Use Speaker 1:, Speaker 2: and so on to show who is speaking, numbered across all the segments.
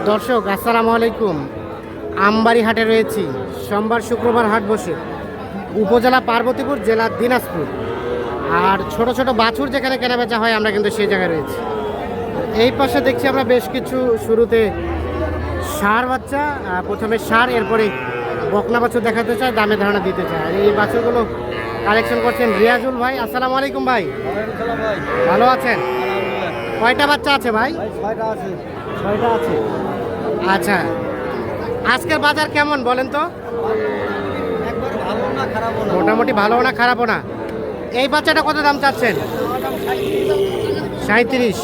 Speaker 1: দর্শক আসসালামু আলাইকুম। আমবাড়ি হাটে রয়েছি। সোমবার শুক্রবার হাট বসে, উপজেলা পার্বতীপুর, জেলা দিনাজপুর। আর ছোট ছোট বাছুর যেখানে কেনাবেচা হয় আমরা কিন্তু সেই জায়গায় রয়েছি। এই পাশে দেখছি আমরা বেশ কিছু শুরুতে ষাঁড় বাচ্চা, প্রথমে ষাঁড়, এরপরে বকনা বাছুর দেখাতে চায়, দামে ধারণা দিতে চায়। আর এই বাছুরগুলো কালেকশন করছেন রিয়াজুল ভাই। আসসালামু আলাইকুম ভাই, ভালো আছেন? কয়টা বাচ্চা আছে ভাই? ছয়টা আছে। আচ্ছা, আজকের বাজার কেমন বলেন তো? মোটামুটি ভালো না খারাপও না। এই বাচ্চাটা কত দাম চাচ্ছেন? 37।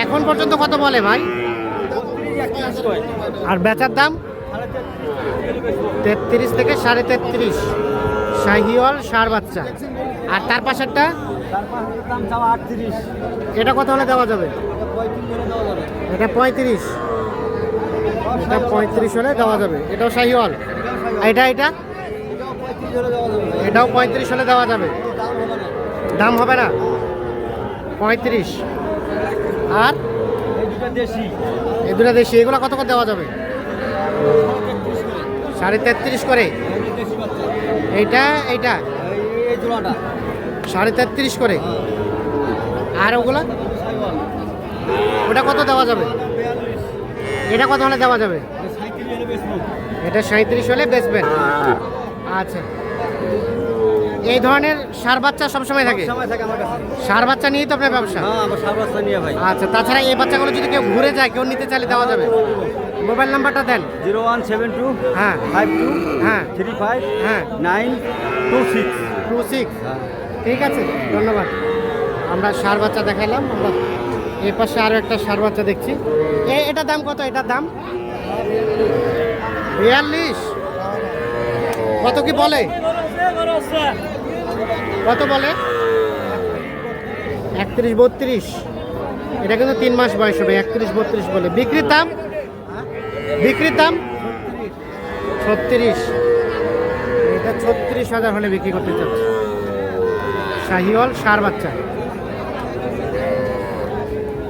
Speaker 1: এখন পর্যন্ত কত বলে ভাই? আর বেচার দাম 33 থেকে 33.5। শাহিওয়াল ষাঁড় বাচ্চা। আর তার পাশেরটা এটা কত হলে দেওয়া যাবে? এটা 35। এটা 35 হলে দেওয়া যাবে। এটাও শাহিওয়াল। এটা এটাও 35 হলে দেওয়া যাবে। দাম হবে না? 35। আর এই দুটা দেশি, এগুলো কত করে দেওয়া যাবে? 33.5 করে। এইটা 33.5 করে। আর ওগুলা ওটা কত দেওয়া যাবে? এটা কত হলে দেওয়া যাবে? এটা 37 হলে বেচবেন। আচ্ছা, এই ধরনের ষাঁড় বাচ্চা সবসময় থাকে? ষাঁড় বাচ্চা নিয়েই তো আপনার ব্যবসা? আচ্ছা, তাছাড়া এই বাচ্চাগুলো যদি কেউ ঘুরে যায়, কেউ নিতে চাইলে দেওয়া যাবে? মোবাইল নাম্বারটা দেন।
Speaker 2: 0172
Speaker 1: হ্যাঁ
Speaker 2: 52
Speaker 1: হ্যাঁ
Speaker 2: 35
Speaker 1: হ্যাঁ
Speaker 2: 926।
Speaker 1: ঠিক আছে, ধন্যবাদ। আমরা ষাঁড় বাচ্চা দেখাইলাম। আমরা এই পাশে আরও একটা ষাঁড় বাচ্চা দেখছি। এটার দাম কত? এটার দাম 42। কত কি বলে? কত বলে? 31-32। এটা কিন্তু 3 মাস বয়স হবে। 31-32 বলে। বিক্রির দাম 36। এটা 36,000 হলে বিক্রি করতে চাচ্ছে। শাহিওয়াল ষাঁড় বাচ্চা।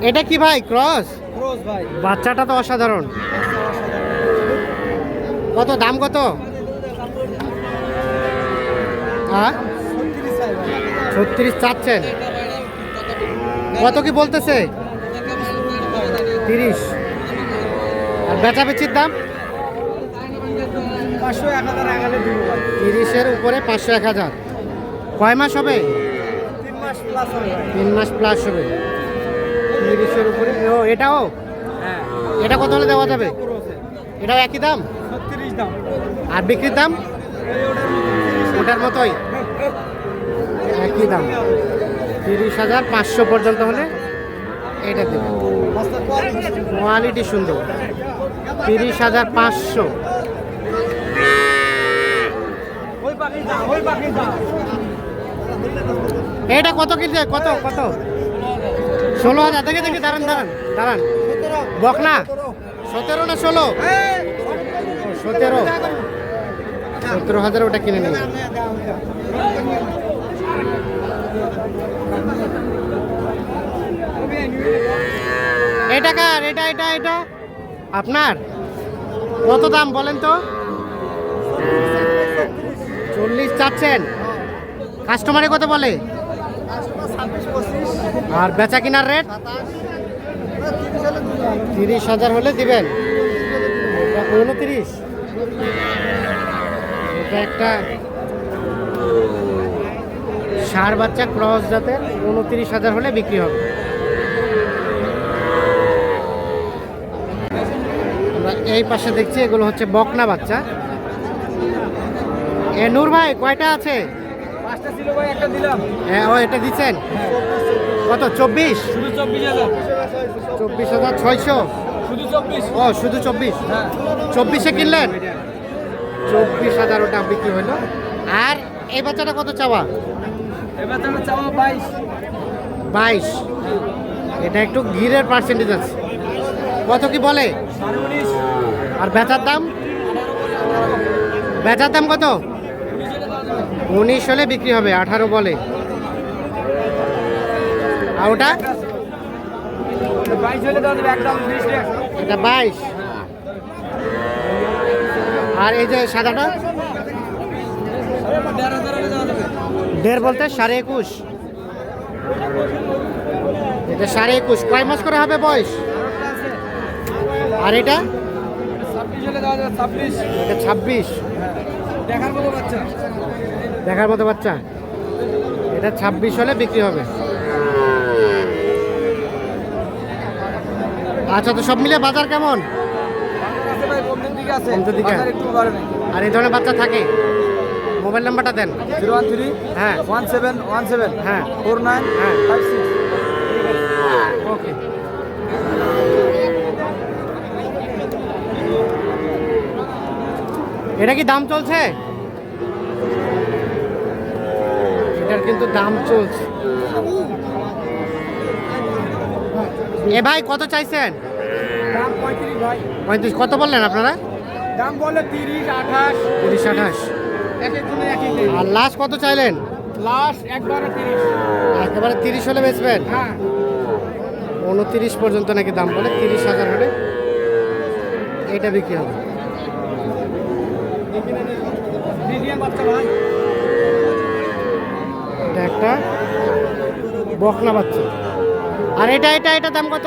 Speaker 1: এটা কি ভাই, ক্রস?
Speaker 2: ভাই,
Speaker 1: বাচ্চাটা তো অসাধারণ। কত দাম? কত? 36 চাচ্ছেন? কত কি বলতেছে? 30। আর বেচাবেচির দাম 30-এর উপরে 500-1000। কয় মাস হবে? 3 মাস প্লাস হবে। 30-এর উপরে। ও এটাও? এটা কত হলে দেওয়া যাবে? এটাও একই দাম? আর বিক্রির দাম ওটার মতোই, একই দাম। 30,500 পর্যন্ত হলে এটা দেবে। কোয়ালিটি সুন্দর। 30,500। এটা কত কিনছে? কত 16,000। দেখে দাঁড়ান। বকনা 17 না 16? 17,000 ওটা কিনে নিন। এটা কার? এটা আপনার? কত দাম বলেন তো? 40 চাচ্ছেন? কাস্টমারে কত বলে? আর বেচা কিনার রেট 30,000 হলে দিবেন। 29। এটা একটা ষাঁড় বাচ্চা, ক্রস জাতের। 29,000 হলে বিক্রি হবে। আমরা এই পাশে দেখছি, এগুলো হচ্ছে বকনা বাচ্চা। নূর ভাই, কয়টা আছে?
Speaker 2: 5টা ছিল ভাই, একটা দিলাম।
Speaker 1: হ্যাঁ, ও এটা দিচ্ছেন? কত? 24?
Speaker 2: শুধু 24,000।
Speaker 1: 24,600?
Speaker 2: শুধু 24।
Speaker 1: ও শুধু 24?
Speaker 2: হ্যাঁ,
Speaker 1: 24-এ কিনলেন? 24,000 ওটা বিক্রি হলো। আর এই বাচ্চাটা কত চাওয়া?
Speaker 2: এবার তাহলে চাওয়া 22।
Speaker 1: 22। এটা একটু ঘিরের পার্সেন্টেজ আছে। কত কি বলে?
Speaker 2: 19।
Speaker 1: আর বেচার দাম? কত? 19 হলে বিক্রি হবে। 18 বলে। আর ওটা
Speaker 2: বাইশ হলে দেওয়া যাবে একদম 20 টাকা।
Speaker 1: এটা 22। আর এই যে সাদাটা
Speaker 2: 15,000 হলে দেওয়া যাবে।
Speaker 1: 1.5 বলতে 21.5। এটা 21.5। কয় মাস করে হবে বয়স? আর এটা
Speaker 2: 26 হলে দেওয়া যাবে 26।
Speaker 1: এটা 26।
Speaker 2: দেখার মতো বাচ্চা।
Speaker 1: দেখার মতো বাচ্চা। এটা 26 হলে বিক্রি হবে। আচ্ছা, তো সব মিলে বাজার কেমন?
Speaker 2: আছে ভাই, কমদের দিকে আছে।
Speaker 1: কমদের দিকে।
Speaker 2: বাজার একটু বাড়ে নাই।
Speaker 1: আর এই ধরনের বাচ্চা থাকে? মোবাইল নাম্বারটা দেন।
Speaker 2: 013
Speaker 1: হ্যাঁ
Speaker 2: 1717
Speaker 1: হ্যাঁ
Speaker 2: 49
Speaker 1: হ্যাঁ
Speaker 2: 56।
Speaker 1: ওকে। এটা কি দাম চলছে? এটার কিন্তু দাম চলছে। এ ভাই কত চাইছেন?
Speaker 2: দাম 35 ভাই।
Speaker 1: 35। কত বললেন আপনারা?
Speaker 2: দাম বলে 30 28।
Speaker 1: 30 28।
Speaker 2: এক এক জনের এক এক।
Speaker 1: আর লাস্ট কত চাইলেন?
Speaker 2: লাস্ট একবারে 30।
Speaker 1: একেবারে 30 হলে বেচবেন?
Speaker 2: হ্যাঁ
Speaker 1: 29 পর্যন্ত নাকি দাম বলে। 30,000 হলে এটা বিক্রি হবে।
Speaker 2: মিডিয়াম বাচ্চা ভাই।
Speaker 1: এটা একটা বকনা বাচ্চা। আর এটা দাম কত?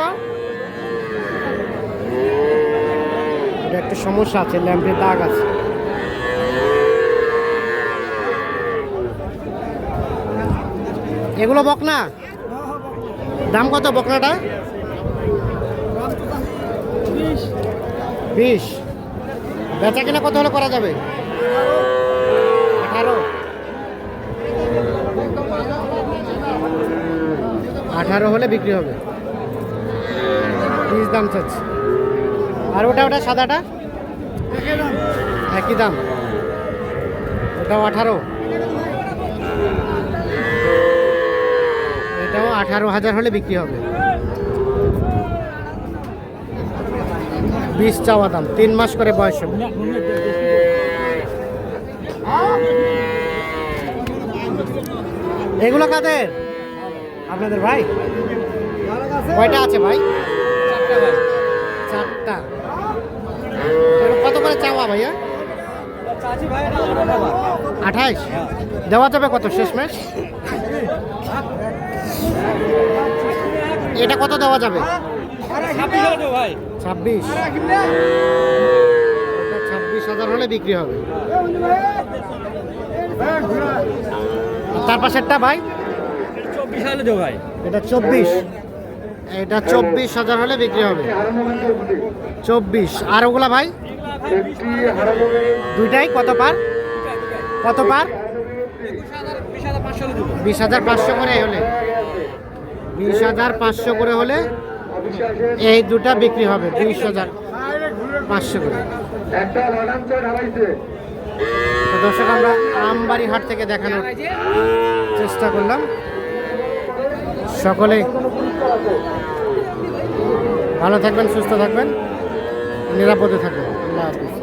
Speaker 1: এটা একটা সমস্যা আছে, ল্যাম্পের দাগ আছে। এগুলো বকনা? দাম কত বকনাটা? 20। বেচা কিনা কত হলে করা যাবে? 18। 18 হলে বিক্রি হবে। 20 দাম চাচ্ছে। আর ওটা সাদাটা একই দাম। ওটাও 18। এটাও 18,000 হলে বিক্রি হবে। 20 চাওয়া দাম। 3 মাস করে বয়স হবে। এগুলো কাদের? আপনাদের ভাই? কয়টা আছে ভাই? 4টা। কত করে চাওয়া ভাইয়া?
Speaker 2: চাচি ভাই এটা 18 টাকা।
Speaker 1: 28। দেওয়া যাবে কত শেষমেশ? এটা কত দেওয়া যাবে?
Speaker 2: 26 হলে দেবো ভাই।
Speaker 1: 26। এটা 26,000 হলে বিক্রি হবে। তার পাশেরটা ভাই?
Speaker 2: 24 হলে দেবো ভাই।
Speaker 1: এটা 24। এটা 24,000 হলে বিক্রি হবে। 24। আর ওগুলা ভাই? দুইটাই কত পার? কত পার?
Speaker 2: 20,500 হলে দেবো।
Speaker 1: 20,500 করে হলে 20,500 করে হলে এই দুটা বিক্রি হবে 20,500 করে। তো দর্শক, আমরা আমবাড়ি হাট থেকে দেখানোর চেষ্টা করলাম। সকলে ভালো থাকবেন, সুস্থ থাকবেন, নিরাপদে থাকবেন। আল্লাহ হাফিজ।